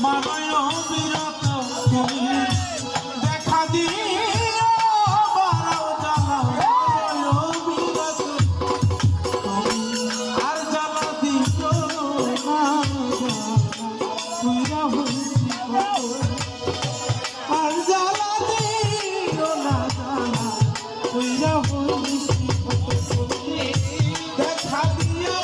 মানয় বিরত তুমি দেখা দিও বারাও জ্বালা মানয় বিরত তুমি আর জ্বালা দিও না তুইরা হইছি আর জ্বালা দিও না জ্বালা তুইরা হইছি দেখা দিও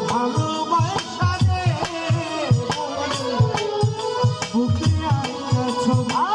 ভালোবাসা রে বুকে আছো